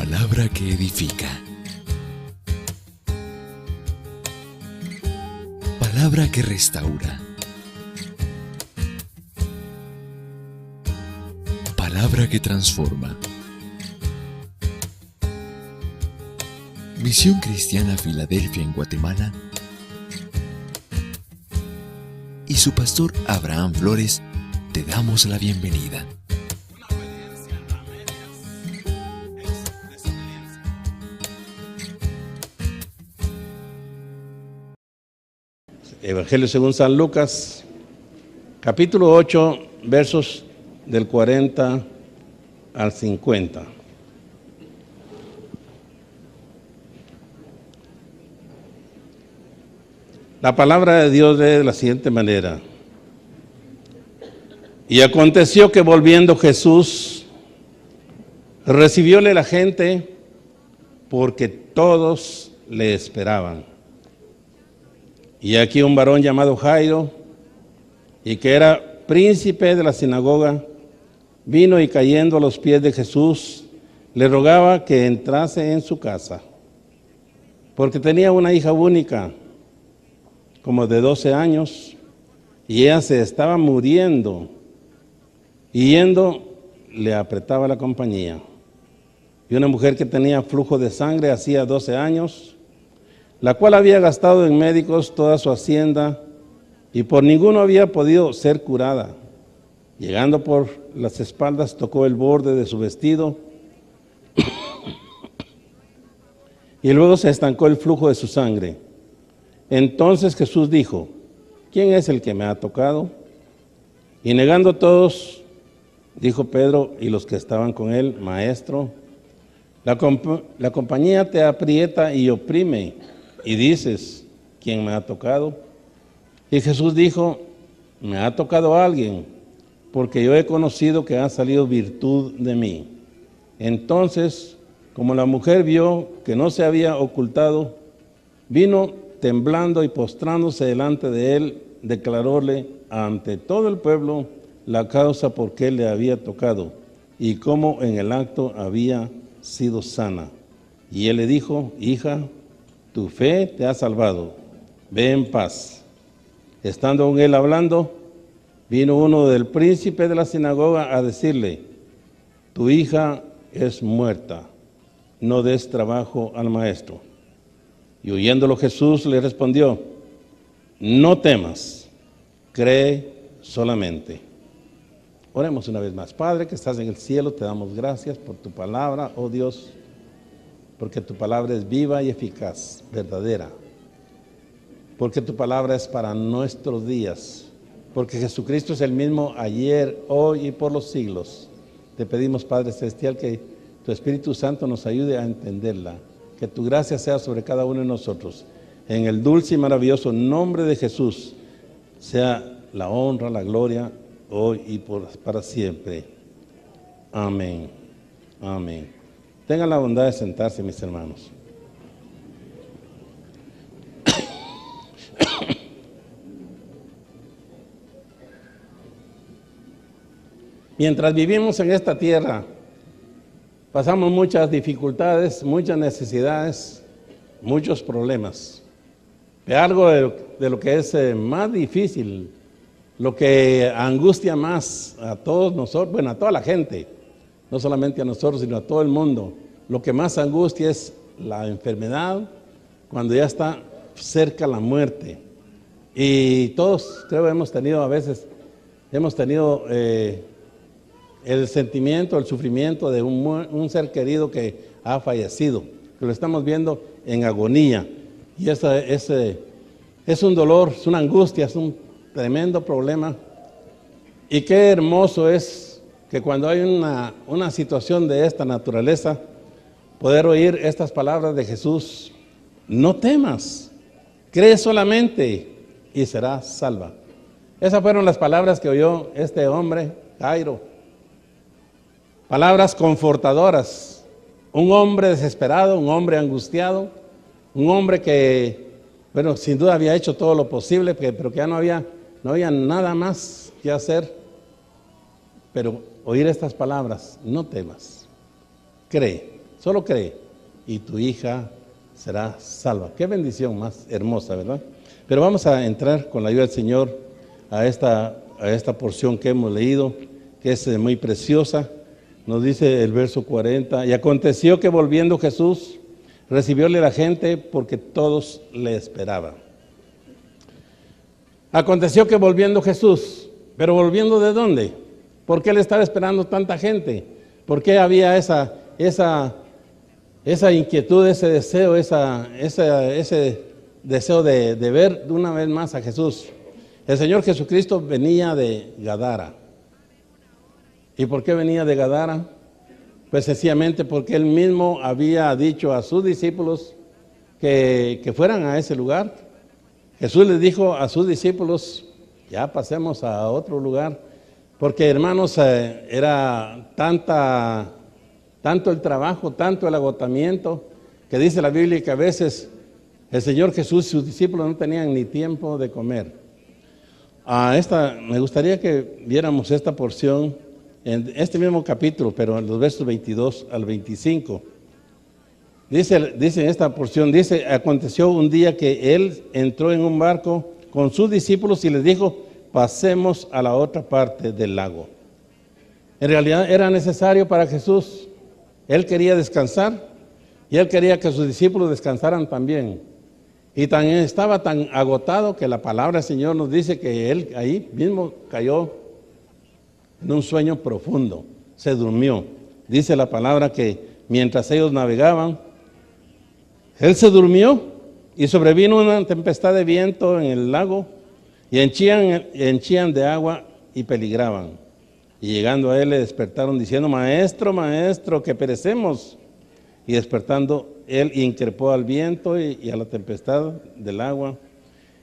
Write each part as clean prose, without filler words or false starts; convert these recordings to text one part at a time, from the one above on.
Palabra que edifica. Palabra que restaura. Palabra que transforma. Misión Cristiana Filadelfia en Guatemala y su pastor Abraham Flores te damos la bienvenida. Evangelio según San Lucas, capítulo 8, versos del 40 al 50. La palabra de Dios lee de la siguiente manera. Y aconteció que volviendo Jesús, recibióle la gente porque todos le esperaban. Y aquí un varón llamado Jairo, y que era príncipe de la sinagoga, vino y cayendo a los pies de Jesús, le rogaba que entrase en su casa, porque tenía una hija única, como de 12 años, y ella se estaba muriendo, y yendo le apretaba la compañía. Y una mujer que tenía flujo de sangre hacía 12 años, la cual había gastado en médicos toda su hacienda, y por ninguno había podido ser curada. Llegando por las espaldas, tocó el borde de su vestido, y luego se estancó el flujo de su sangre. Entonces Jesús dijo: ¿quién es el que me ha tocado? Y negando todos, dijo Pedro y los que estaban con él: Maestro, la compañía te aprieta y oprime, y dices: ¿quién me ha tocado? Y Jesús dijo: me ha tocado alguien, porque yo he conocido que ha salido virtud de mí. Entonces, como la mujer vio que no se había ocultado, vino temblando y postrándose delante de él, declaróle ante todo el pueblo la causa por qué le había tocado y cómo en el acto había sido sana. Y él le dijo: hija, tu fe te ha salvado, ve en paz. Estando con él hablando, vino uno del príncipe de la sinagoga a decirle: tu hija es muerta, no des trabajo al maestro. Y oyéndolo Jesús le respondió: no temas, cree solamente. Oremos una vez más. Padre que estás en el cielo, te damos gracias por tu palabra, oh Dios, porque tu palabra es viva y eficaz, verdadera, porque tu palabra es para nuestros días, porque Jesucristo es el mismo ayer, hoy y por los siglos. Te pedimos, Padre Celestial, que tu Espíritu Santo nos ayude a entenderla, que tu gracia sea sobre cada uno de nosotros. En el dulce y maravilloso nombre de Jesús, sea la honra, la gloria, hoy y para siempre. Amén. Amén. Tengan la bondad de sentarse, mis hermanos. Mientras vivimos en esta tierra, pasamos muchas dificultades, muchas necesidades, muchos problemas. Pero algo de lo que es más difícil, lo que angustia más a todos nosotros, bueno, a toda la gente, no solamente a nosotros, sino a todo el mundo, lo que más angustia es la enfermedad, cuando ya está cerca la muerte. Y todos, creo, hemos tenido el sentimiento, el sufrimiento de un ser querido que ha fallecido, que lo estamos viendo en agonía. Y es un dolor, es una angustia, es un tremendo problema. Y qué hermoso es que cuando hay una situación de esta naturaleza, poder oír estas palabras de Jesús: no temas, cree solamente y serás salva. Esas fueron las palabras que oyó este hombre, Jairo. Palabras confortadoras. Un hombre desesperado, un hombre angustiado, un hombre que, bueno, sin duda había hecho todo lo posible, pero que ya no había nada más que hacer. Pero oír estas palabras: no temas, cree Solo cree y tu hija será salva. Qué bendición más hermosa, ¿verdad? Pero vamos a entrar con la ayuda del Señor a esta porción que hemos leído, que es muy preciosa. Nos dice el verso 40, y aconteció que volviendo Jesús, recibióle la gente porque todos le esperaban. Aconteció que volviendo Jesús, pero volviendo ¿de dónde? ¿Por qué le estaba esperando tanta gente? ¿Por qué había esa inquietud, ese deseo, ese deseo de ver de una vez más a Jesús? El Señor Jesucristo venía de Gadara. ¿Y por qué venía de Gadara? Pues sencillamente porque Él mismo había dicho a sus discípulos que fueran a ese lugar. Jesús les dijo a sus discípulos, ya pasemos a otro lugar, porque hermanos, era tanto el trabajo, tanto el agotamiento, que dice la Biblia que a veces el Señor Jesús y sus discípulos no tenían ni tiempo de comer. Me gustaría que viéramos esta porción en este mismo capítulo, pero en los versos 22 al 25. Dice en esta porción, dice, aconteció un día que Él entró en un barco con sus discípulos y les dijo, pasemos a la otra parte del lago. En realidad era necesario para Jesús. Él quería descansar y Él quería que sus discípulos descansaran también. Y estaba tan agotado que la palabra del Señor nos dice que Él ahí mismo cayó en un sueño profundo, se durmió. Dice la palabra que mientras ellos navegaban, Él se durmió y sobrevino una tempestad de viento en el lago y henchían de agua y peligraban. Y llegando a Él le despertaron diciendo, Maestro, Maestro, que perecemos. Y despertando Él increpó al viento y a la tempestad del agua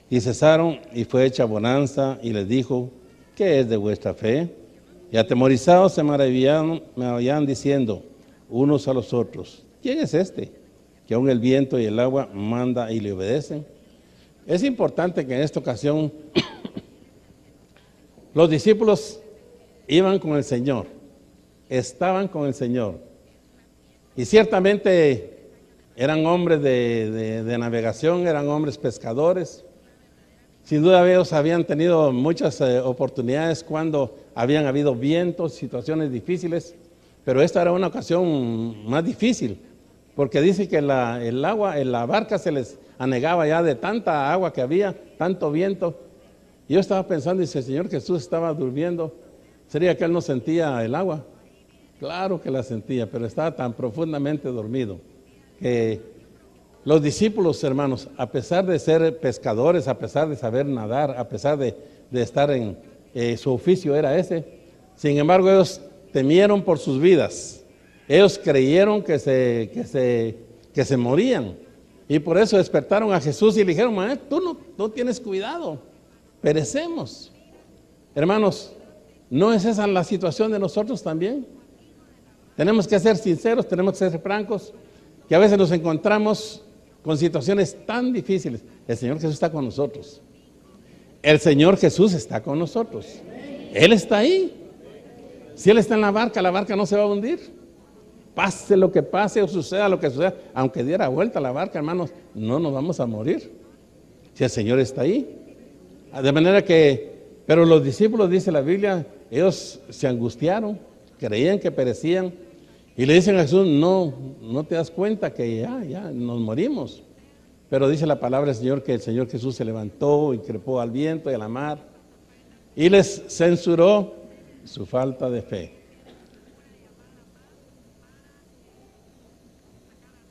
y cesaron y fue hecha bonanza y les dijo, ¿qué es de vuestra fe? Y atemorizados se maravillaban diciendo unos a los otros, ¿quién es este? Que aún el viento y el agua manda y le obedecen. Es importante que en esta ocasión los discípulos iban con el Señor, estaban con el Señor. Y ciertamente eran hombres de navegación, eran hombres pescadores. Sin duda ellos habían tenido muchas oportunidades cuando habían habido vientos, situaciones difíciles, pero esta era una ocasión más difícil, porque dice que el agua en la barca se les anegaba ya de tanta agua que había, tanto viento. Y yo estaba pensando, y si el Señor Jesús estaba durmiendo, ¿sería que Él no sentía el agua? Claro que la sentía, pero estaba tan profundamente dormido que los discípulos, hermanos, a pesar de ser pescadores, a pesar de saber nadar, a pesar de estar en su oficio era ese, sin embargo ellos temieron por sus vidas. Ellos creyeron que se morían y por eso despertaron a Jesús y le dijeron, Maestro, tú no tienes cuidado, perecemos. Hermanos, ¿no es esa la situación de nosotros también? Tenemos que ser sinceros, tenemos que ser francos, que a veces nos encontramos con situaciones tan difíciles. El Señor Jesús está con nosotros. El Señor Jesús está con nosotros. Él está ahí. Si Él está en la barca no se va a hundir. Pase lo que pase o suceda lo que suceda, aunque diera vuelta la barca, hermanos, no nos vamos a morir. Si el Señor está ahí. De manera que, pero los discípulos, dice la Biblia, ellos se angustiaron, creían que perecían. Y le dicen a Jesús, no te das cuenta que ya nos morimos. Pero dice la palabra del Señor que el Señor Jesús se levantó, increpó al viento y a la mar y les censuró su falta de fe.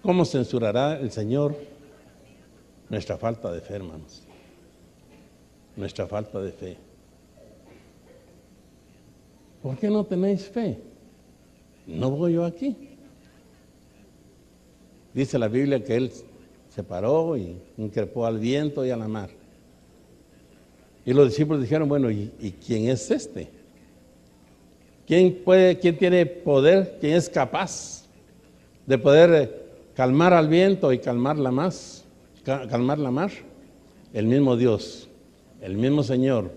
¿Cómo censurará el Señor nuestra falta de fe, hermanos? Nuestra falta de fe. ¿Por qué no tenéis fe? No voy yo aquí. Dice la Biblia que Él se paró y increpó al viento y a la mar. Y los discípulos dijeron, bueno, ¿y quién es este? ¿Quién tiene poder? ¿Quién es capaz de poder calmar al viento y calmar la mar? El mismo Dios, el mismo Señor,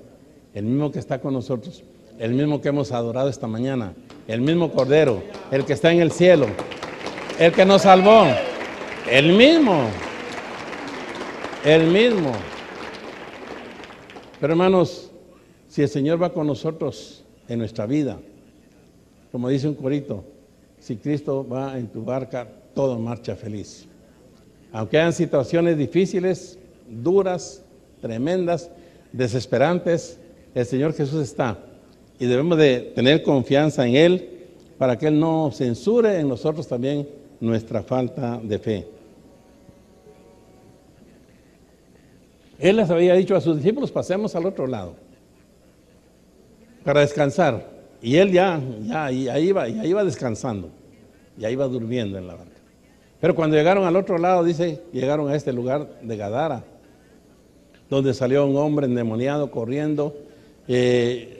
el mismo que está con nosotros, el mismo que hemos adorado esta mañana, el mismo Cordero, el que está en el cielo. El que nos salvó. El mismo. El mismo. Pero hermanos, si el Señor va con nosotros en nuestra vida, como dice un corito, si Cristo va en tu barca, todo marcha feliz. Aunque hayan situaciones difíciles, duras, tremendas, desesperantes, el Señor Jesús está. Y debemos de tener confianza en Él para que Él no censure en nosotros también nuestra falta de fe. Él les había dicho a sus discípulos, pasemos al otro lado para descansar. Y Él ya iba descansando, ya iba durmiendo en la barca. Pero cuando llegaron al otro lado, dice, llegaron a este lugar de Gadara, donde salió un hombre endemoniado corriendo.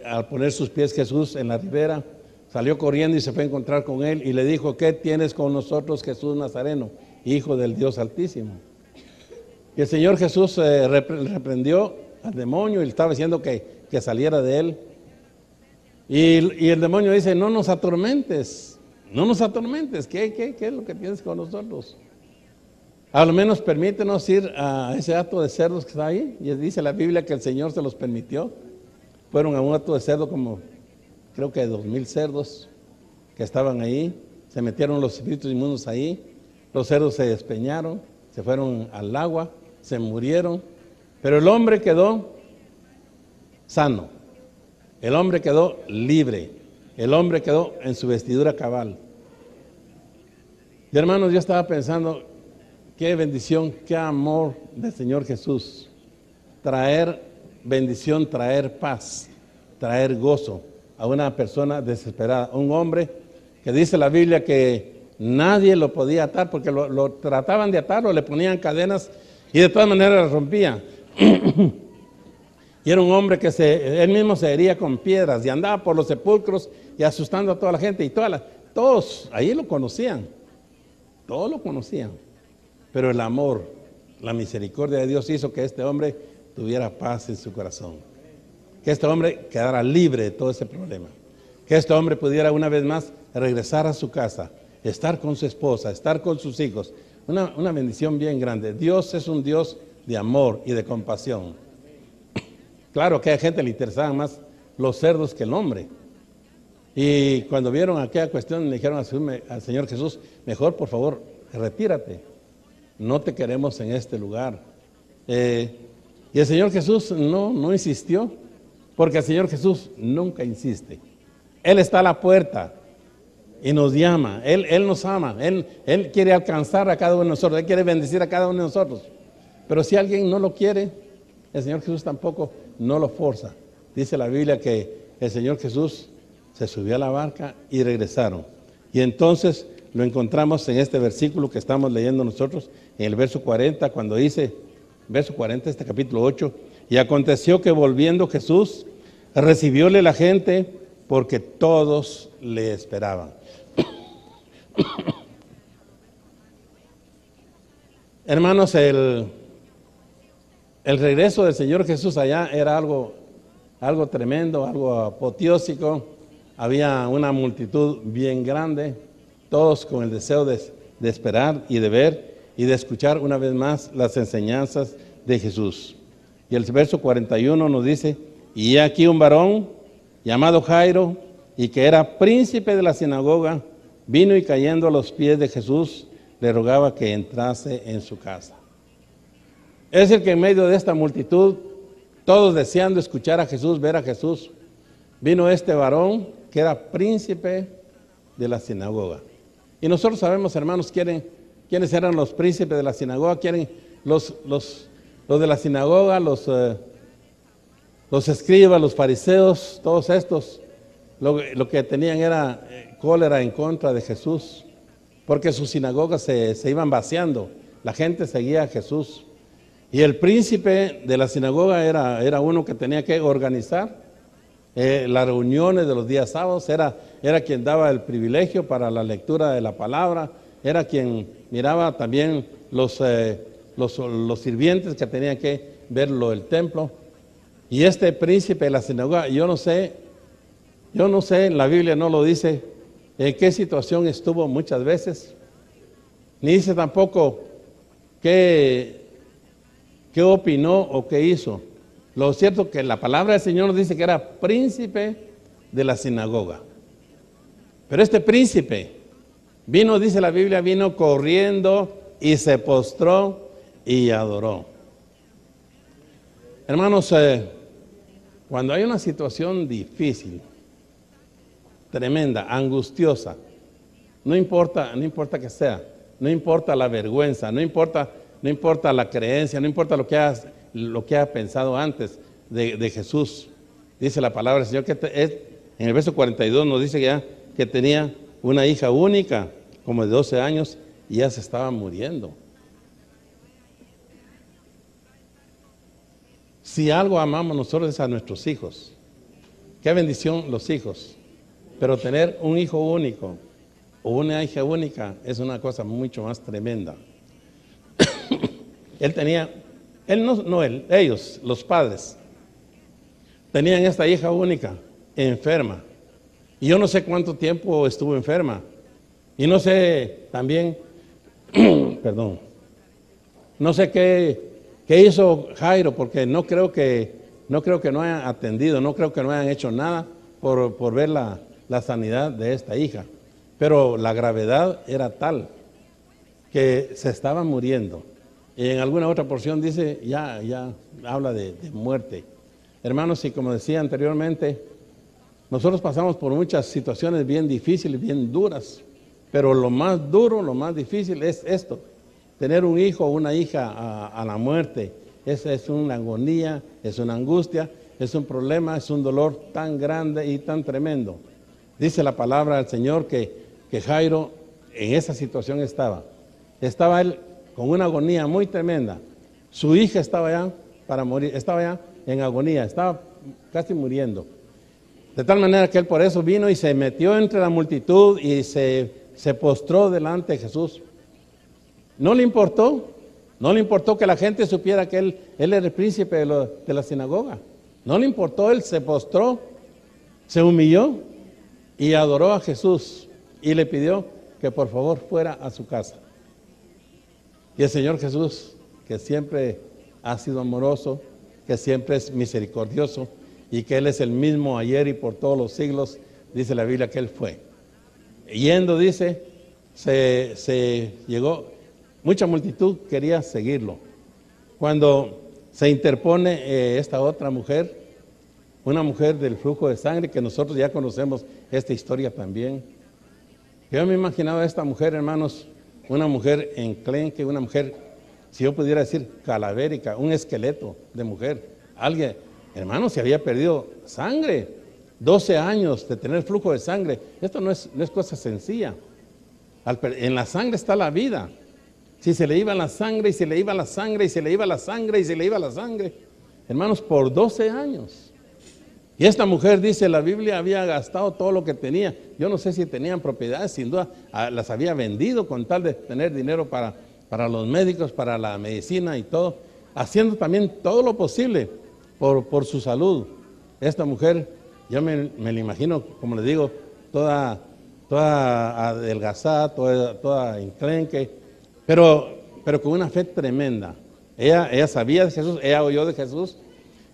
Al poner sus pies Jesús en la ribera, salió corriendo y se fue a encontrar con él y le dijo, ¿qué tienes con nosotros, Jesús Nazareno, Hijo del Dios Altísimo? Y el Señor Jesús reprendió al demonio y le estaba diciendo que saliera de él. Y el demonio dice, no nos atormentes, ¿qué es lo que tienes con nosotros? A lo menos permítenos ir a ese hato de cerdos que está ahí. Y dice la Biblia que el Señor se los permitió. Fueron a un hato de cerdo como, creo que 2,000 cerdos que estaban ahí. Se metieron los espíritus inmundos ahí. Los cerdos se despeñaron, se fueron al agua, se murieron. Pero el hombre quedó sano. El hombre quedó libre. El hombre quedó en su vestidura cabal. Y hermanos, yo estaba pensando, qué bendición, qué amor del Señor Jesús. Traer bendición, traer paz, traer gozo a una persona desesperada. Un hombre que dice la Biblia que nadie lo podía atar porque lo trataban de atarlo, le ponían cadenas y de todas maneras lo rompían. Y era un hombre que él mismo se hería con piedras y andaba por los sepulcros y asustando a toda la gente. Y todos ahí lo conocían, todos lo conocían. Pero el amor, la misericordia de Dios hizo que este hombre tuviera paz en su corazón. Que este hombre quedara libre de todo ese problema. Que este hombre pudiera una vez más regresar a su casa, estar con su esposa, estar con sus hijos. Una bendición bien grande. Dios es un Dios de amor y de compasión. Claro que a gente le interesaban más los cerdos que el hombre. Y cuando vieron aquella cuestión, le dijeron al Señor Jesús, mejor por favor, retírate. No te queremos en este lugar. Y el Señor Jesús no insistió, porque el Señor Jesús nunca insiste. Él está a la puerta y nos llama. Él nos ama. Él quiere alcanzar a cada uno de nosotros. Él quiere bendecir a cada uno de nosotros. Pero si alguien no lo quiere, el Señor Jesús tampoco no lo forza. Dice la Biblia que el Señor Jesús se subió a la barca y regresaron. Y entonces lo encontramos en este versículo que estamos leyendo nosotros, en el verso 40, cuando dice, verso 40, este capítulo 8, y aconteció que volviendo Jesús, recibióle la gente porque todos le esperaban. Hermanos, el regreso del Señor Jesús allá era algo tremendo, algo apoteósico. Había una multitud bien grande, todos con el deseo de esperar y de ver y de escuchar una vez más las enseñanzas de Jesús. Y el verso 41 nos dice, y aquí un varón llamado Jairo, y que era príncipe de la sinagoga, vino y cayendo a los pies de Jesús, le rogaba que entrase en su casa. Es el que en medio de esta multitud, todos deseando escuchar a Jesús, ver a Jesús, vino este varón que era príncipe de la sinagoga. Y nosotros sabemos, hermanos, quiénes eran los príncipes de la sinagoga. Los de la sinagoga, los escribas, los fariseos, todos estos, lo que tenían era cólera en contra de Jesús, porque sus sinagogas se iban vaciando, la gente seguía a Jesús. Y el príncipe de la sinagoga era uno que tenía que organizar las reuniones de los días sábados, era quien daba el privilegio para la lectura de la palabra, era quien miraba también los sirvientes que tenían que verlo el templo. Y este príncipe de la sinagoga, yo no sé, la Biblia no lo dice, en qué situación estuvo muchas veces, ni dice tampoco qué opinó o qué hizo. Lo cierto es que la palabra del Señor nos dice que era príncipe de la sinagoga. Pero este príncipe vino, dice la Biblia, vino corriendo y se postró y adoró. Hermanos, cuando hay una situación difícil, tremenda, angustiosa, no importa que sea, no importa la vergüenza, no importa la creencia, no importa lo que ha pensado antes de Jesús. Dice la palabra del Señor que en el verso 42 nos dice ya que tenía una hija única, como de 12 años, y ya se estaba muriendo. Si algo amamos nosotros es a nuestros hijos. Qué bendición los hijos. Pero tener un hijo único o una hija única es una cosa mucho más tremenda. Ellos, los padres, tenían esta hija única enferma. Y yo no sé cuánto tiempo estuvo enferma. Y no sé también, perdón, no sé qué hizo Jairo, porque no creo que no hayan atendido, no creo que no hayan hecho nada por ver la sanidad de esta hija. Pero la gravedad era tal que se estaba muriendo. Y en alguna otra porción dice, ya habla de muerte. Hermanos, y como decía anteriormente, nosotros pasamos por muchas situaciones bien difíciles, bien duras, pero lo más duro, lo más difícil es esto, tener un hijo o una hija a la muerte. Esa es una agonía, es una angustia, es un problema, es un dolor tan grande y tan tremendo. Dice la palabra del Señor que Jairo en esa situación estaba él con una agonía muy tremenda. Su hija estaba ya para morir, estaba ya en agonía, estaba casi muriendo. De tal manera que él por eso vino y se metió entre la multitud y se postró delante de Jesús. No le importó que la gente supiera que él era el príncipe de la sinagoga. No le importó, él se postró, se humilló y adoró a Jesús y le pidió que por favor fuera a su casa. Y el Señor Jesús, que siempre ha sido amoroso, que siempre es misericordioso y que Él es el mismo ayer y por todos los siglos, dice la Biblia que Él fue. Yendo, dice, se llegó, mucha multitud quería seguirlo. Cuando se interpone esta otra mujer, una mujer del flujo de sangre, que nosotros ya conocemos esta historia también. Yo me imaginaba a esta mujer, hermanos, una mujer enclenque, una mujer, si yo pudiera decir, calavérica, un esqueleto de mujer. Alguien, hermanos, se había perdido sangre, 12 años de tener flujo de sangre. Esto no es cosa sencilla. En la sangre está la vida. Si se le iba la sangre y se le iba la sangre y se le iba la sangre y se le iba la sangre, hermanos, por 12 años. Y esta mujer, dice la Biblia, había gastado todo lo que tenía. Yo no sé si tenían propiedades, sin duda las había vendido con tal de tener dinero para los médicos, para la medicina y todo, haciendo también todo lo posible por su salud. Esta mujer, yo me la imagino, como les digo, toda adelgazada, toda enclenque, pero con una fe tremenda. Ella sabía de Jesús, ella oyó de Jesús.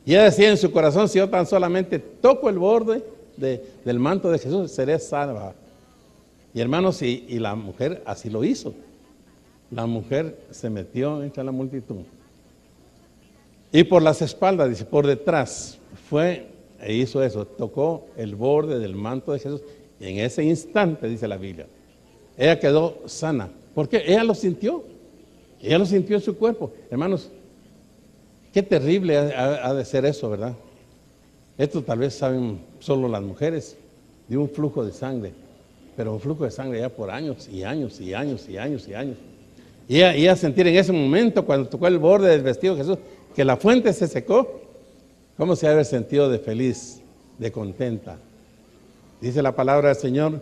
Y ella decía en su corazón, si yo tan solamente toco el borde del manto de Jesús, seré salva. Y hermanos, y la mujer así lo hizo. La mujer se metió entre la multitud. Y por las espaldas, dice, por detrás, fue e hizo eso, tocó el borde del manto de Jesús. Y en ese instante, dice la Biblia, ella quedó sana. Porque ella lo sintió. Ella lo sintió en su cuerpo. Hermanos, qué terrible ha de ser eso, ¿verdad? Esto tal vez saben solo las mujeres de un flujo de sangre, pero un flujo de sangre ya por años y años y años y años y años. Y ella sentir en ese momento, cuando tocó el borde del vestido de Jesús, que la fuente se secó, ¿cómo se ha de haber sentido de feliz, de contenta? Dice la palabra del Señor,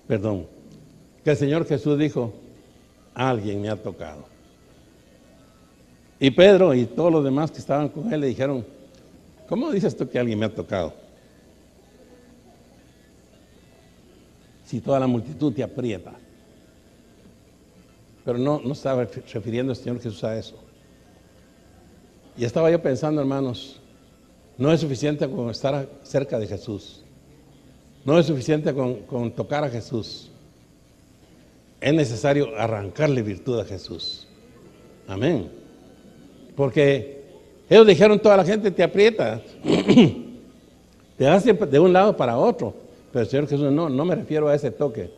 perdón, que el Señor Jesús dijo, alguien me ha tocado. Y Pedro y todos los demás que estaban con él le dijeron, ¿cómo dices tú que alguien me ha tocado? si toda la multitud te aprieta. Pero no estaba refiriendo el Señor Jesús a eso. Y estaba yo pensando, hermanos, no es suficiente con estar cerca de Jesús. No es suficiente con tocar a Jesús. Es necesario arrancarle virtud a Jesús. Amén. Porque ellos dijeron, toda la gente te aprieta. Te hace de un lado para otro. Pero el Señor Jesús, no me refiero a ese toque.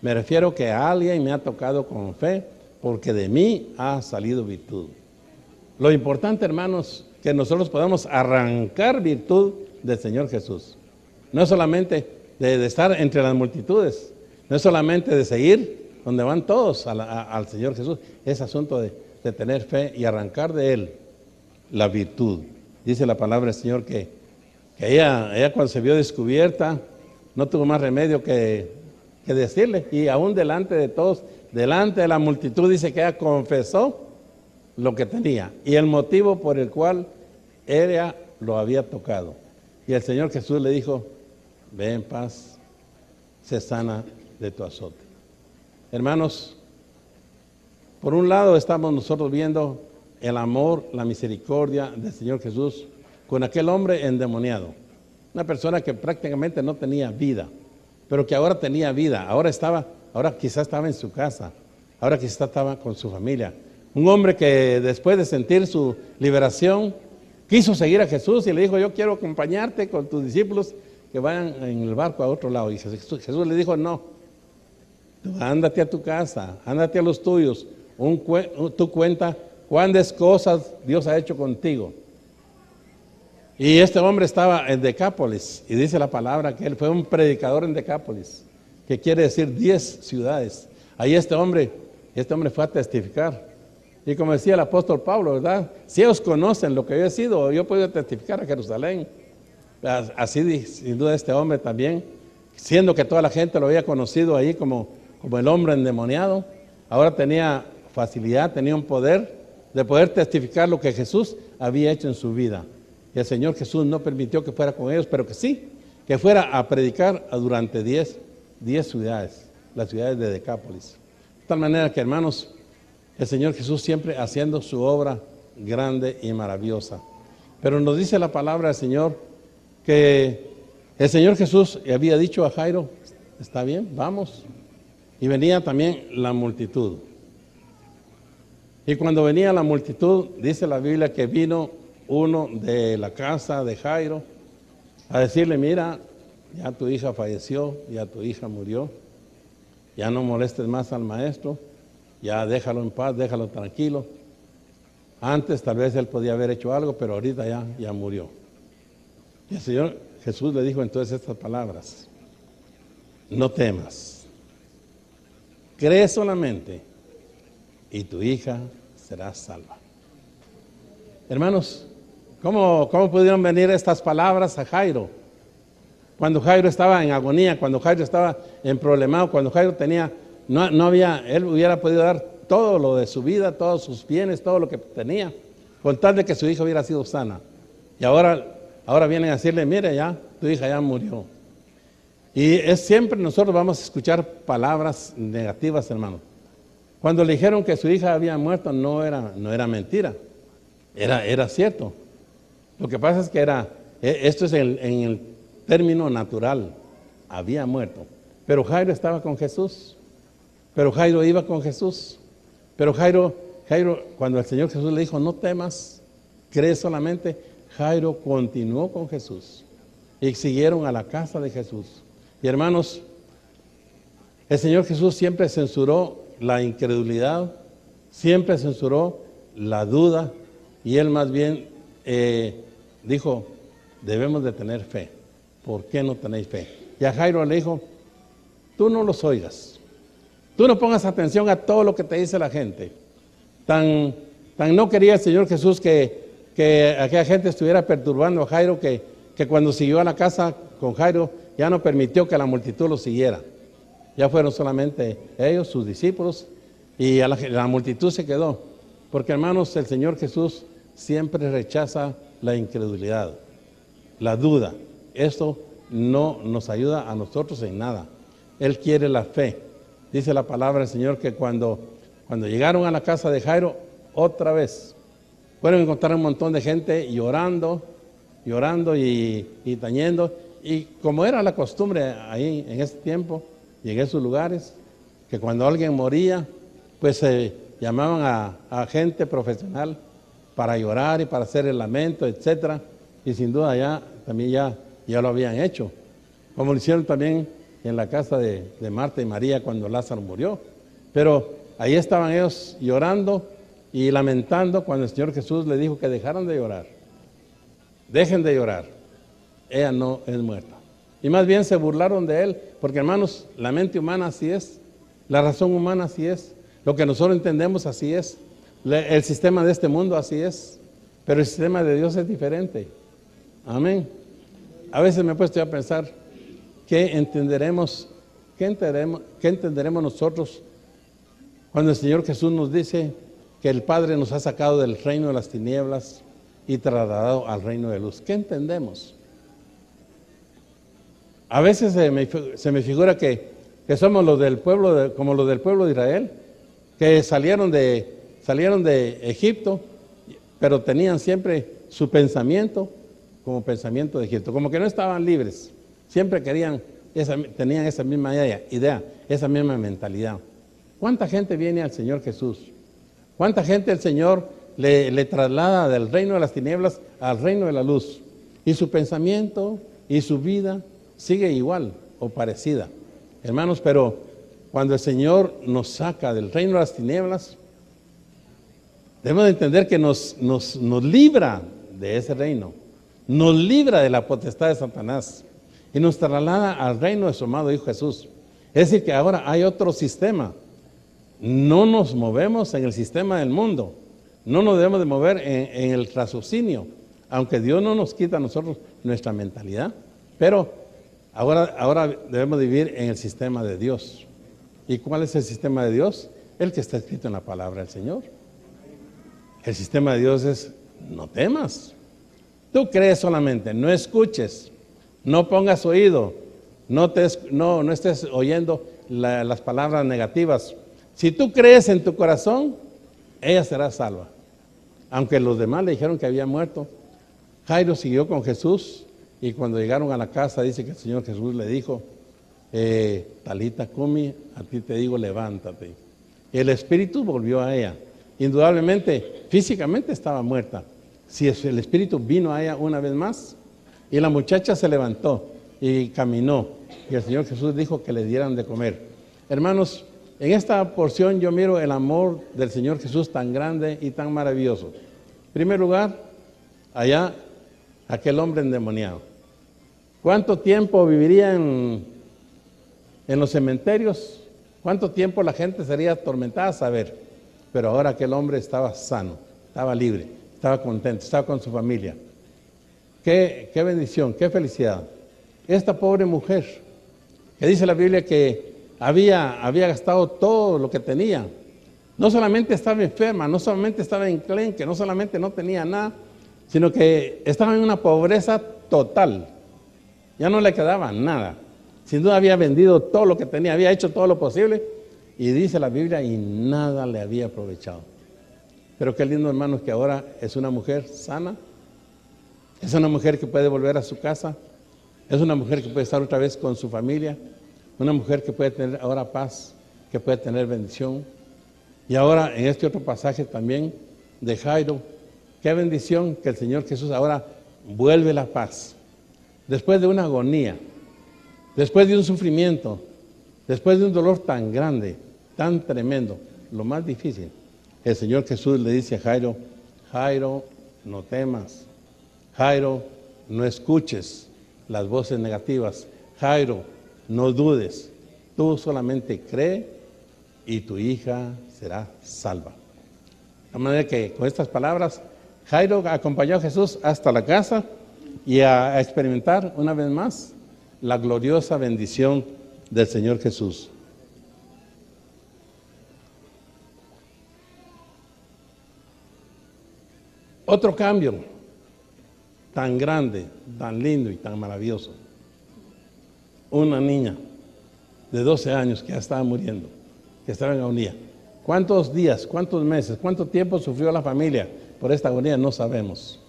Me refiero que alguien me ha tocado con fe, porque de mí ha salido virtud. Lo importante, hermanos, que nosotros podamos arrancar virtud del Señor Jesús. No es solamente de estar entre las multitudes, no es solamente de seguir donde van todos al Señor Jesús. Es asunto de tener fe y arrancar de Él la virtud. Dice la palabra del Señor que ella cuando se vio descubierta, no tuvo más remedio que decirle, y aún delante de todos, delante de la multitud, dice que ella confesó lo que tenía y el motivo por el cual ella lo había tocado. Y el Señor Jesús le dijo, ve en paz, sé sana de tu azote. Hermanos, por un lado estamos nosotros viendo el amor, la misericordia del Señor Jesús con aquel hombre endemoniado, una persona que prácticamente no tenía vida, pero que ahora tenía vida, ahora quizás estaba en su casa, ahora quizás estaba con su familia. Un hombre que después de sentir su liberación, quiso seguir a Jesús y le dijo, yo quiero acompañarte con tus discípulos que vayan en el barco a otro lado. Y Jesús le dijo, no, tú ándate a tu casa, ándate a los tuyos, tú cuenta cuántas cosas Dios ha hecho contigo. Y este hombre estaba en Decápolis, y dice la palabra que él fue un predicador en Decápolis, que quiere decir 10 ciudades. Ahí este hombre fue a testificar. Y como decía el apóstol Pablo, ¿verdad? Si ellos conocen lo que yo he sido, yo puedo testificar a Jerusalén. Así sin duda este hombre también, siendo que toda la gente lo había conocido ahí como el hombre endemoniado, ahora tenía facilidad, tenía un poder de poder testificar lo que Jesús había hecho en su vida. Y el Señor Jesús no permitió que fuera con ellos, pero que sí, que fuera a predicar durante 10 ciudades, las ciudades de Decápolis. De tal manera que, hermanos, el Señor Jesús siempre haciendo su obra grande y maravillosa. Pero nos dice la palabra del Señor que el Señor Jesús había dicho a Jairo, está bien, vamos. Y venía también la multitud. Y cuando venía la multitud, dice la Biblia que vino uno de la casa de Jairo a decirle, mira, ya tu hija falleció, ya tu hija murió, ya no molestes más al maestro, ya déjalo en paz, déjalo tranquilo. Antes tal vez él podía haber hecho algo, pero ahorita ya murió. Y el Señor Jesús le dijo entonces estas palabras, no temas, cree solamente y tu hija será salva. Hermanos, ¿cómo pudieron venir estas palabras a Jairo? Cuando Jairo estaba en agonía, cuando Jairo estaba en problemado, cuando Jairo él hubiera podido dar todo lo de su vida, todos sus bienes, todo lo que tenía, con tal de que su hija hubiera sido sana. Y ahora vienen a decirle, mire ya, tu hija ya murió. Y siempre nosotros vamos a escuchar palabras negativas, hermano. Cuando le dijeron que su hija había muerto, no era mentira, era cierto. Lo que pasa es que esto es en el término natural, había muerto. Pero Jairo estaba con Jesús, pero Jairo iba con Jesús. Pero Jairo, cuando el Señor Jesús le dijo, no temas, cree solamente, Jairo continuó con Jesús y siguieron a la casa de Jesús. Y hermanos, el Señor Jesús siempre censuró la incredulidad, siempre censuró la duda, y Él más bien dijo, debemos de tener fe. ¿Por qué no tenéis fe? Y a Jairo le dijo, tú no los oigas, tú no pongas atención a todo lo que te dice la gente. Tan no quería el Señor Jesús que aquella gente estuviera perturbando a Jairo, que cuando siguió a la casa con Jairo, ya no permitió que la multitud lo siguiera. Ya fueron solamente ellos, sus discípulos, y la multitud se quedó. Porque, hermanos, el Señor Jesús siempre rechaza la incredulidad, la duda. Esto no nos ayuda a nosotros en nada. Él quiere la fe. Dice la palabra del Señor que cuando llegaron a la casa de Jairo, otra vez, fueron a encontrar un montón de gente llorando y tañendo. Y como era la costumbre ahí en ese tiempo y en esos lugares, que cuando alguien moría, pues se llamaban a gente profesional para llorar y para hacer el lamento, etcétera. Y sin duda también ya lo habían hecho, como lo hicieron también en la casa de Marta y María cuando Lázaro murió. Pero ahí estaban ellos llorando y lamentando cuando el Señor Jesús le dijo que dejaran de llorar. Dejen de llorar, ella no es muerta. Y más bien se burlaron de él, porque hermanos, la mente humana así es, la razón humana así es, lo que nosotros entendemos así es, el sistema de este mundo así es, pero el sistema de Dios es diferente. Amén. A veces me he puesto a pensar, ¿qué entenderemos nosotros cuando el Señor Jesús nos dice que el Padre nos ha sacado del reino de las tinieblas y trasladado al reino de luz? ¿Qué entendemos? A veces se me figura que somos los del pueblo, como los del pueblo de Israel, que salieron de Egipto, pero tenían siempre su pensamiento como pensamiento de Egipto, como que no estaban libres, siempre tenían esa misma idea, esa misma mentalidad. ¿Cuánta gente viene al Señor Jesús? ¿Cuánta gente el Señor le traslada del reino de las tinieblas al reino de la luz? Y su pensamiento y su vida sigue igual o parecida. Hermanos, pero cuando el Señor nos saca del reino de las tinieblas, debemos de entender que nos libra de ese reino, nos libra de la potestad de Satanás y nos traslada al reino de su amado Hijo Jesús. Es decir, que ahora hay otro sistema. No nos movemos en el sistema del mundo, no nos debemos de mover en el raciocinio, aunque Dios no nos quita a nosotros nuestra mentalidad, pero ahora debemos vivir en el sistema de Dios. ¿Y cuál es el sistema de Dios? El que está escrito en la palabra del Señor. El sistema de Dios es: no temas. Tú crees solamente, no escuches, no pongas oído, no estés oyendo las palabras negativas. Si tú crees en tu corazón, ella será salva. Aunque los demás le dijeron que había muerto, Jairo siguió con Jesús y cuando llegaron a la casa dice que el Señor Jesús le dijo: Talita cumi, a ti te digo levántate. Y el espíritu volvió a ella. Indudablemente, físicamente estaba muerta. Si el espíritu vino a ella una vez más, y la muchacha se levantó y caminó, y el Señor Jesús dijo que le dieran de comer. Hermanos, en esta porción yo miro el amor del Señor Jesús tan grande y tan maravilloso. En primer lugar, allá aquel hombre endemoniado. ¿Cuánto tiempo viviría en los cementerios? ¿Cuánto tiempo la gente sería atormentada? A saber. Pero ahora aquel hombre estaba sano, estaba libre, estaba contento, estaba con su familia. Qué bendición, qué felicidad. Esta pobre mujer, que dice la Biblia que había gastado todo lo que tenía. No solamente estaba enferma, no solamente estaba enclenque, no solamente no tenía nada, sino que estaba en una pobreza total. Ya no le quedaba nada. Sin duda había vendido todo lo que tenía, había hecho todo lo posible, y dice la Biblia, y nada le había aprovechado. Pero qué lindo, hermanos, que ahora es una mujer sana, es una mujer que puede volver a su casa, es una mujer que puede estar otra vez con su familia, una mujer que puede tener ahora paz, que puede tener bendición. Y ahora en este otro pasaje también de Jairo, qué bendición que el Señor Jesús ahora vuelve la paz. Después de una agonía, después de un sufrimiento, después de un dolor tan grande, tan tremendo, lo más difícil, el Señor Jesús le dice a Jairo: Jairo, no temas. Jairo, no escuches las voces negativas. Jairo, no dudes. Tú solamente cree y tu hija será salva. De manera que con estas palabras, Jairo acompañó a Jesús hasta la casa y a experimentar una vez más la gloriosa bendición del Señor Jesús. Otro cambio tan grande, tan lindo y tan maravilloso. Una niña de 12 años que ya estaba muriendo, que estaba en agonía. ¿Cuántos días, cuántos meses, cuánto tiempo sufrió la familia por esta agonía? No sabemos.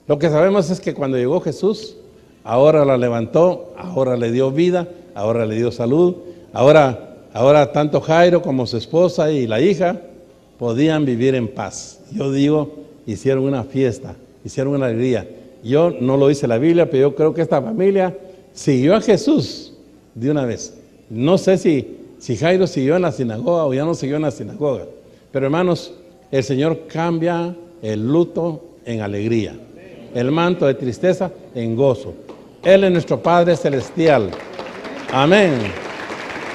Lo que sabemos es que cuando llegó Jesús, ahora la levantó, ahora le dio vida, ahora le dio salud, ahora tanto Jairo como su esposa y la hija podían vivir en paz. Yo digo, hicieron una fiesta, hicieron una alegría. Yo no lo dice la Biblia, pero yo creo que esta familia siguió a Jesús de una vez. No sé si Jairo siguió en la sinagoga o ya no siguió en la sinagoga. Pero hermanos, el Señor cambia el luto en alegría, el manto de tristeza en gozo. Él es nuestro Padre Celestial. Amén.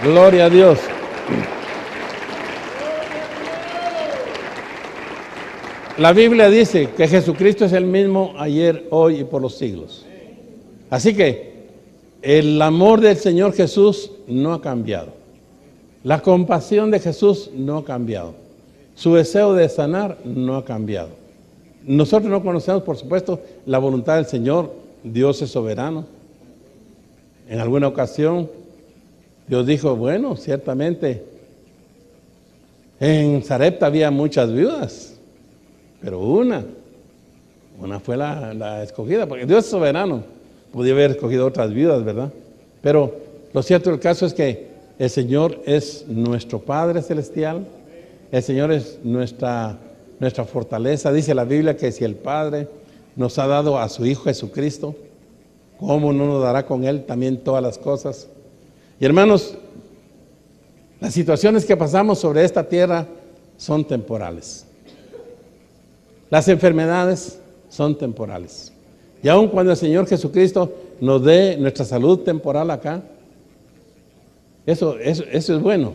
Gloria a Dios. La Biblia dice que Jesucristo es el mismo ayer, hoy y por los siglos. Así que el amor del Señor Jesús no ha cambiado. La compasión de Jesús no ha cambiado. Su deseo de sanar no ha cambiado. Nosotros no conocemos, por supuesto, la voluntad del Señor. Dios es soberano. En alguna ocasión, Dios dijo, bueno, ciertamente, en Sarepta había muchas viudas, pero una fue la escogida, porque Dios es soberano. Podía haber escogido otras viudas, ¿verdad? Pero lo cierto del caso es que el Señor es nuestro Padre Celestial. El Señor es nuestra fortaleza. Dice la Biblia que si el Padre nos ha dado a su Hijo Jesucristo, ¿cómo no nos dará con Él también todas las cosas? Y hermanos, las situaciones que pasamos sobre esta tierra son temporales. Las enfermedades son temporales. Y aun cuando el Señor Jesucristo nos dé nuestra salud temporal acá, eso es bueno,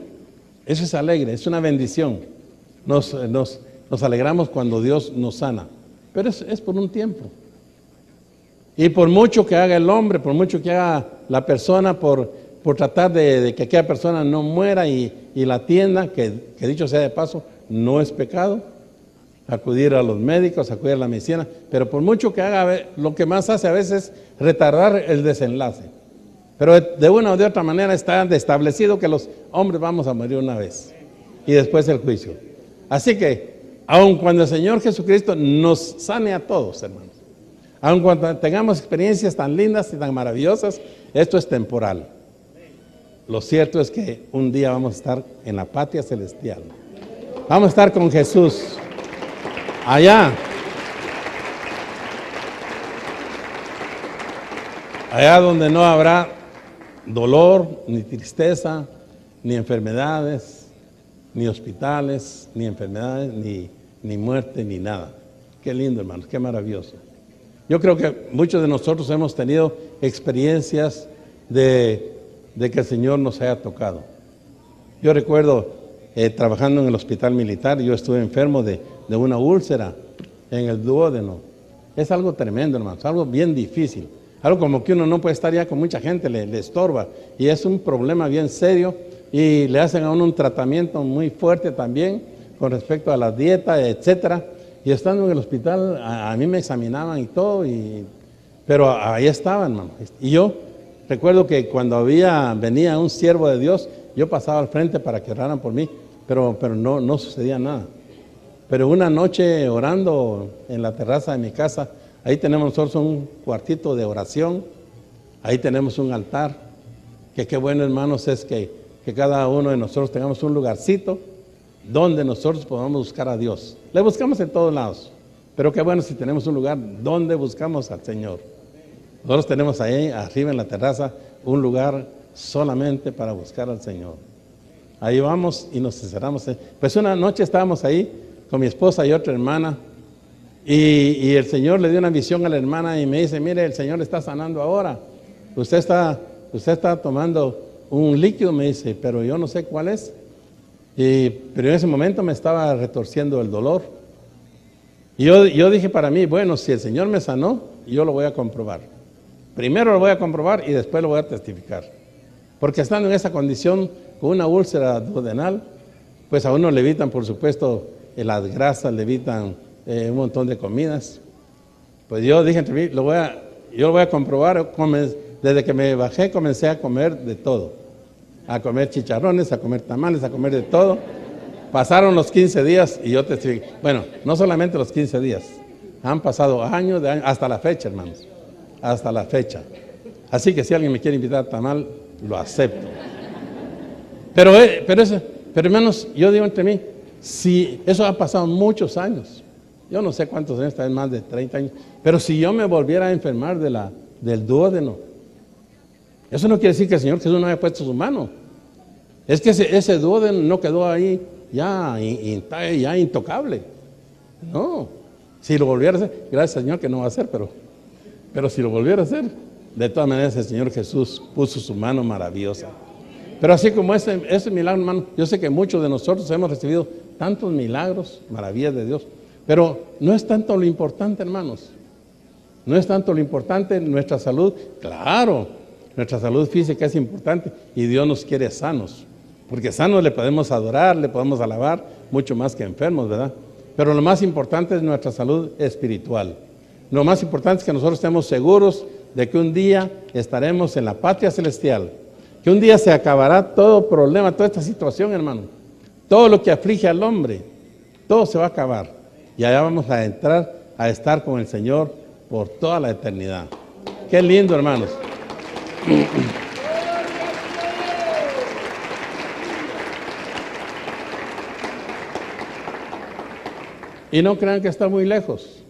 eso es alegre, es una bendición. Nos alegramos cuando Dios nos sana, pero es por un tiempo. Y por mucho que haga el hombre, por mucho que haga la persona, por tratar de que aquella persona no muera y la atienda, que dicho sea de paso, no es pecado, acudir a los médicos, acudir a la medicina, pero por mucho que haga, lo que más hace a veces es retardar el desenlace. Pero de una o de otra manera está establecido que los hombres vamos a morir una vez y después el juicio. Así que, aun cuando el Señor Jesucristo nos sane a todos, hermanos, aun cuando tengamos experiencias tan lindas y tan maravillosas, esto es temporal. Lo cierto es que un día vamos a estar en la patria celestial. Vamos a estar con Jesús allá donde no habrá dolor, ni tristeza, ni enfermedades, ni hospitales, ni enfermedades, ni muerte, ni nada. Qué lindo, hermanos, qué maravilloso. Yo creo que muchos de nosotros hemos tenido experiencias de que el Señor nos haya tocado. Yo recuerdo trabajando en el hospital militar, yo estuve enfermo de una úlcera en el duodeno. Es algo tremendo, hermanos, algo bien difícil. Algo como que uno no puede estar ya con mucha gente, le estorba. Y es un problema bien serio y le hacen a uno un tratamiento muy fuerte también con respecto a la dieta, etcétera. Y estando en el hospital, a mí me examinaban y todo, pero ahí estaban, hermano. Y yo recuerdo que cuando venía un siervo de Dios, yo pasaba al frente para que oraran por mí, pero no sucedía nada. Pero una noche orando en la terraza de mi casa, ahí tenemos nosotros un cuartito de oración, ahí tenemos un altar, que qué bueno, hermanos, es que cada uno de nosotros tengamos un lugarcito donde nosotros podamos buscar a Dios. Le buscamos en todos lados, pero qué bueno si tenemos un lugar donde buscamos al Señor. Nosotros tenemos ahí arriba en la terraza un lugar solamente para buscar al Señor. Ahí vamos y nos encerramos. Pues una noche estábamos ahí con mi esposa y otra hermana, y el Señor le dio una visión a la hermana y me dice, mire, el Señor le está sanando ahora. Usted está tomando un líquido, me dice, pero yo no sé cuál es. Pero en ese momento me estaba retorciendo el dolor. Y yo dije para mí, bueno, si el Señor me sanó, yo lo voy a comprobar. Primero lo voy a comprobar y después lo voy a testificar. Porque estando en esa condición, con una úlcera duodenal, pues a uno le evitan, por supuesto, las grasas, le evitan un montón de comidas. Pues yo dije entre mí, yo lo voy a comprobar. Desde que me bajé comencé a comer de todo. a comer chicharrones, a comer tamales, a comer de todo. Pasaron los 15 días y yo te... Bueno, no solamente los 15 días, han pasado años, hasta la fecha, hermanos, hasta la fecha. Así que si alguien me quiere invitar a tamal, lo acepto. Pero hermanos, yo digo entre mí, si eso ha pasado muchos años, yo no sé cuántos años, tal vez más de 30 años, pero si yo me volviera a enfermar del duodeno, eso no quiere decir que el Señor Jesús no haya puesto su mano. Es que ese duodeno no quedó ahí ya intocable. No, si lo volviera a hacer, gracias al Señor que no va a hacer, pero si lo volviera a hacer, de todas maneras el Señor Jesús puso su mano maravillosa. Pero así como ese milagro, hermano, yo sé que muchos de nosotros hemos recibido tantos milagros, maravillas de Dios, pero no es tanto lo importante, hermanos. No es tanto lo importante nuestra salud. Claro, nuestra salud física es importante y Dios nos quiere sanos. Porque sanos le podemos adorar, le podemos alabar, mucho más que enfermos, ¿verdad? Pero lo más importante es nuestra salud espiritual. Lo más importante es que nosotros estemos seguros de que un día estaremos en la patria celestial. Que un día se acabará todo problema, toda esta situación, hermano. Todo lo que aflige al hombre, todo se va a acabar. Y allá vamos a entrar a estar con el Señor por toda la eternidad. Qué lindo, hermanos. Y no crean que está muy lejos.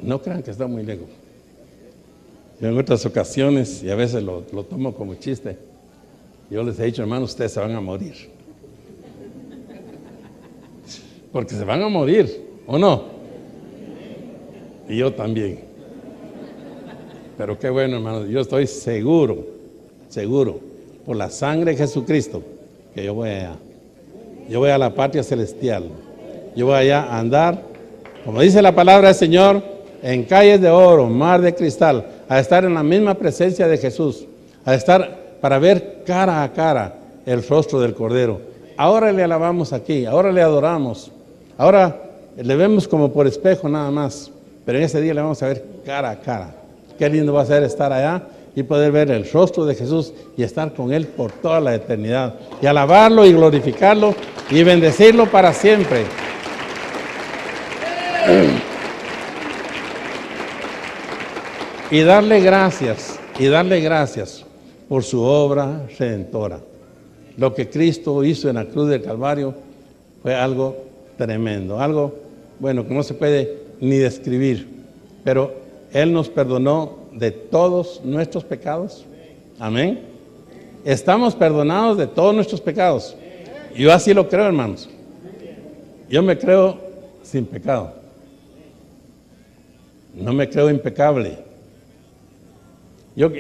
No crean que está muy lejos. Yo en otras ocasiones, y a veces lo tomo como chiste, yo les he dicho, hermanos, ustedes se van a morir. Porque se van a morir, ¿o no? Y yo también. Pero qué bueno, hermanos, yo estoy seguro, por la sangre de Jesucristo, que yo voy allá. Yo voy a la patria celestial. Yo voy allá a andar, como dice la palabra del Señor, en calles de oro, mar de cristal, a estar en la misma presencia de Jesús, a estar para ver cara a cara el rostro del Cordero. Ahora le alabamos aquí, ahora le adoramos, ahora le vemos como por espejo nada más, pero en ese día le vamos a ver cara a cara. Qué lindo va a ser estar allá y poder ver el rostro de Jesús y estar con Él por toda la eternidad, y alabarlo y glorificarlo y bendecirlo para siempre. Y darle gracias por su obra redentora. Lo que Cristo hizo en la cruz del Calvario fue algo tremendo, algo, bueno, que no se puede ni describir, pero Él nos perdonó de todos nuestros pecados. Amén. Estamos perdonados de todos nuestros pecados. Yo así lo creo, hermanos. Yo me creo sin pecado. No me creo impecable. Yo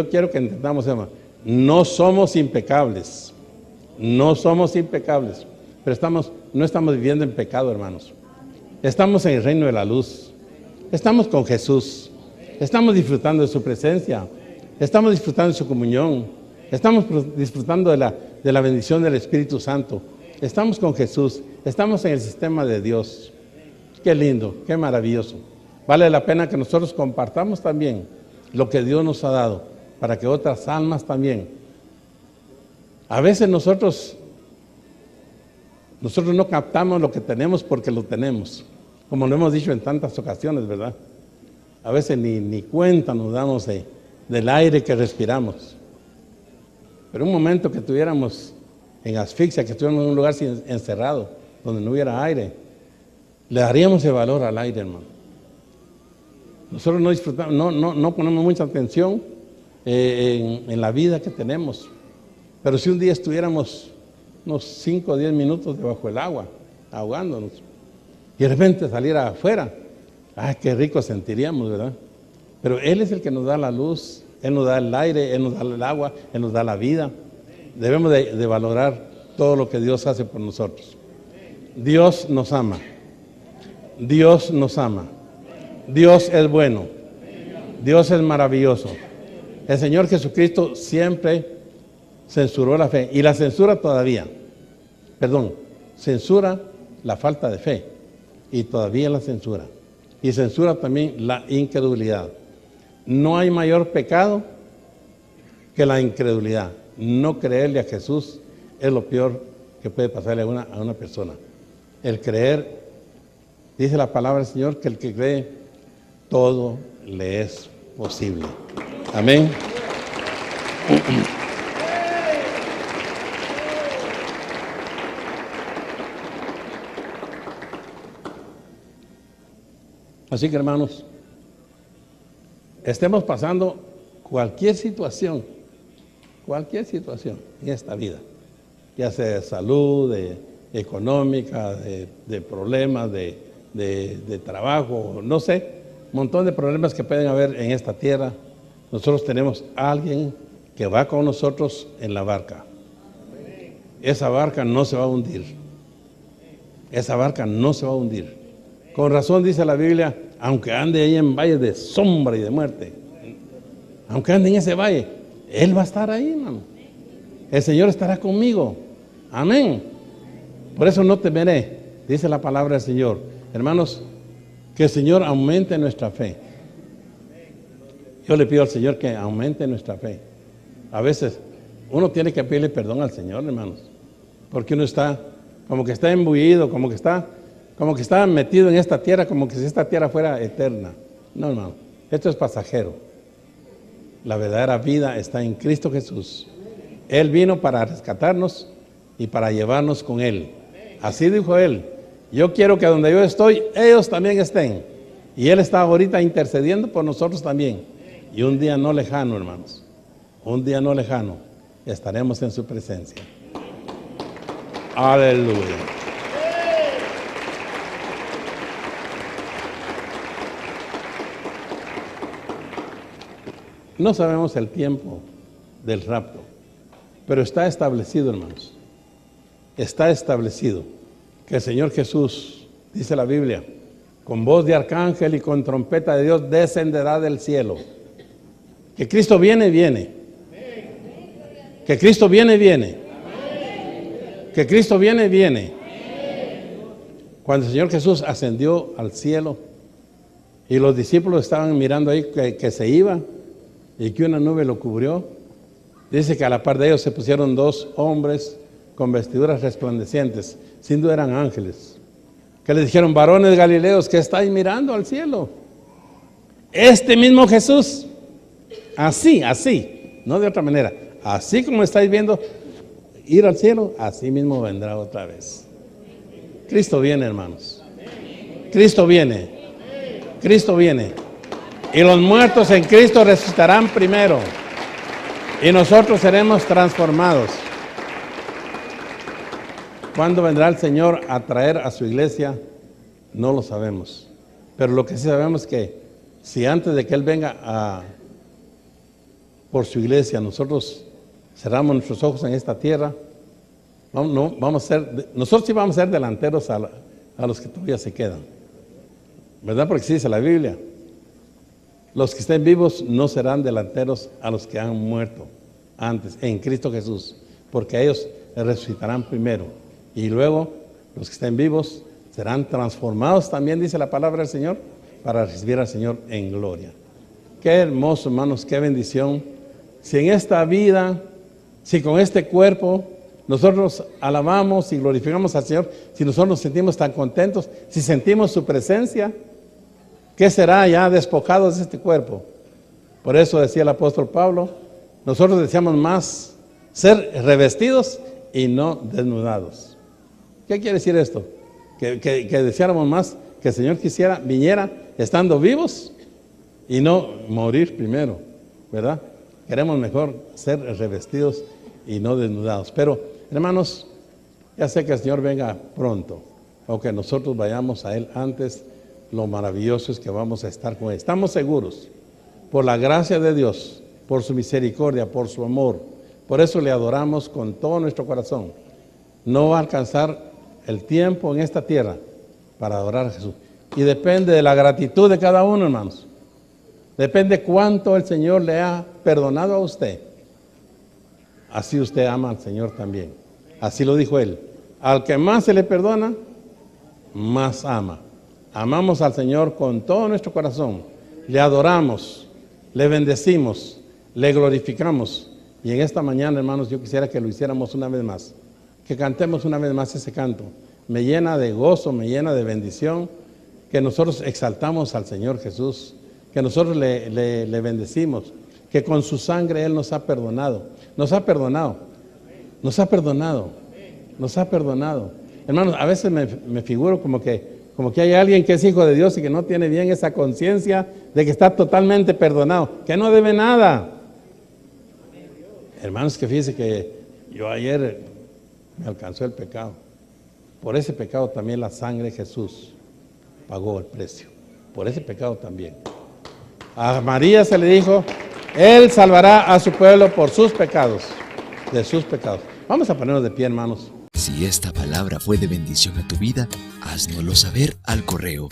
quiero que entendamos, hermano, no somos impecables, pero no estamos viviendo en pecado, hermanos. Estamos en el reino de la luz, estamos con Jesús, estamos disfrutando de su presencia, estamos disfrutando de su comunión, estamos disfrutando de la bendición del Espíritu Santo, estamos con Jesús, estamos en el sistema de Dios. Qué lindo, qué maravilloso. Vale la pena que nosotros compartamos también lo que Dios nos ha dado, para que otras almas también. A veces nosotros no captamos lo que tenemos porque lo tenemos, como lo hemos dicho en tantas ocasiones, ¿verdad? A veces ni cuenta nos damos del aire que respiramos. Pero un momento que estuviéramos en asfixia, que estuviéramos en un lugar encerrado, donde no hubiera aire, le daríamos el valor al aire, hermano. Nosotros no disfrutamos, no ponemos mucha atención en la vida que tenemos. Pero si un día estuviéramos unos 5 o 10 minutos debajo del agua, ahogándonos, y de repente saliera afuera, ¡ay, qué rico sentiríamos!, ¿verdad? Pero Él es el que nos da la luz, Él nos da el aire, Él nos da el agua, Él nos da la vida. Debemos de valorar todo lo que Dios hace por nosotros. Dios nos ama. Dios nos ama. Dios es bueno, Dios es maravilloso. El Señor Jesucristo siempre censuró la fe y la censura todavía. Censura la falta de fe y todavía la censura. Y censura también la incredulidad. No hay mayor pecado que la incredulidad. no creerle a Jesús es lo peor que puede pasarle a una persona. El creer, dice la palabra del Señor, que el que cree, todo le es posible. Amén. Así que, hermanos, estemos pasando cualquier situación en esta vida, ya sea de salud, económica, de problemas, de trabajo, no sé, un montón de problemas que pueden haber en esta tierra. Nosotros tenemos a alguien que va con nosotros en la barca. Esa barca no se va a hundir. Esa barca no se va a hundir. Con razón dice la Biblia, aunque ande ahí en valle de sombra y de muerte, aunque ande en ese valle, Él va a estar ahí, hermano. El Señor estará conmigo. Amén. Por eso no temeré, dice la palabra del Señor. Hermanos, que el Señor aumente nuestra fe. Yo le pido al Señor que aumente nuestra fe. A veces uno tiene que pedirle perdón al Señor, hermanos, porque uno está como que está embullido, como que está metido en esta tierra, como que si esta tierra fuera eterna. No, hermano, esto es pasajero. La verdadera vida está en Cristo Jesús. Él vino para rescatarnos y para llevarnos con Él. Así dijo Él, yo quiero que donde yo estoy, ellos también estén. Y Él está ahorita intercediendo por nosotros también. Y un día no lejano, hermanos, un día no lejano, estaremos en su presencia. Aleluya. No sabemos el tiempo del rapto, pero está establecido, hermanos. Está establecido que el Señor Jesús, dice la Biblia, con voz de arcángel y con trompeta de Dios descenderá del cielo. Que Cristo viene, viene. Que Cristo viene, viene. Que Cristo viene, viene. Cuando el Señor Jesús ascendió al cielo y los discípulos estaban mirando ahí que se iba y que una nube lo cubrió, dice que a la par de ellos se pusieron dos hombres con vestiduras resplandecientes, sin duda eran ángeles, que les dijeron, varones galileos, que estáis mirando al cielo. Este mismo Jesús, así, no de otra manera, así como estáis viendo ir al cielo, así mismo vendrá otra vez. Cristo viene, hermanos. Cristo viene. Cristo viene. Y los muertos en Cristo resucitarán primero. Y nosotros seremos transformados. ¿Cuándo vendrá el Señor a traer a su iglesia? No lo sabemos. Pero lo que sí sabemos es que si antes de que Él venga por su iglesia, nosotros cerramos nuestros ojos en esta tierra, nosotros sí vamos a ser delanteros a los que todavía se quedan. ¿Verdad? Porque sí dice la Biblia. Los que estén vivos no serán delanteros a los que han muerto antes en Cristo Jesús, porque ellos resucitarán primero. Y luego los que estén vivos serán transformados también, dice la palabra del Señor, para recibir al Señor en gloria. Qué hermoso, hermanos, qué bendición. Si en esta vida, si con este cuerpo nosotros alabamos y glorificamos al Señor, si nosotros nos sentimos tan contentos, si sentimos su presencia, ¿qué será ya despojados de este cuerpo? Por eso decía el apóstol Pablo, nosotros deseamos más ser revestidos y no desnudados. ¿Qué quiere decir esto? Que deseáramos más que el Señor viniera estando vivos y no morir primero, ¿verdad? Queremos mejor ser revestidos y no desnudados. Pero, hermanos, ya sé que el Señor venga pronto, o que nosotros vayamos a Él antes. Lo maravilloso es que vamos a estar con Él. Estamos seguros, por la gracia de Dios, por su misericordia, por su amor. Por eso le adoramos con todo nuestro corazón. No va a alcanzar el tiempo en esta tierra para adorar a Jesús. Y depende de la gratitud de cada uno, hermanos. Depende cuánto el Señor le ha perdonado a usted. Así usted ama al Señor también. Así lo dijo Él. Al que más se le perdona, más ama. Amamos al Señor con todo nuestro corazón. Le adoramos, le bendecimos, le glorificamos Y en esta mañana, hermanos, yo quisiera que lo hiciéramos una vez más, que cantemos una vez más ese canto. Me llena de gozo, me llena de bendición, que nosotros exaltamos al Señor Jesús, que nosotros le bendecimos, que con su sangre Él nos ha perdonado. Nos ha perdonado. Nos ha perdonado. Nos ha perdonado. Hermanos, a veces me figuro como que hay alguien que es hijo de Dios y que no tiene bien esa conciencia de que está totalmente perdonado, que no debe nada. Hermanos, que fíjense que yo ayer me alcanzó el pecado. Por ese pecado también la sangre de Jesús pagó el precio. Por ese pecado también. A María se le dijo, Él salvará a su pueblo por sus pecados, de sus pecados. Vamos a ponernos de pie, hermanos. Si esta palabra fue de bendición a tu vida, háznoslo saber al correo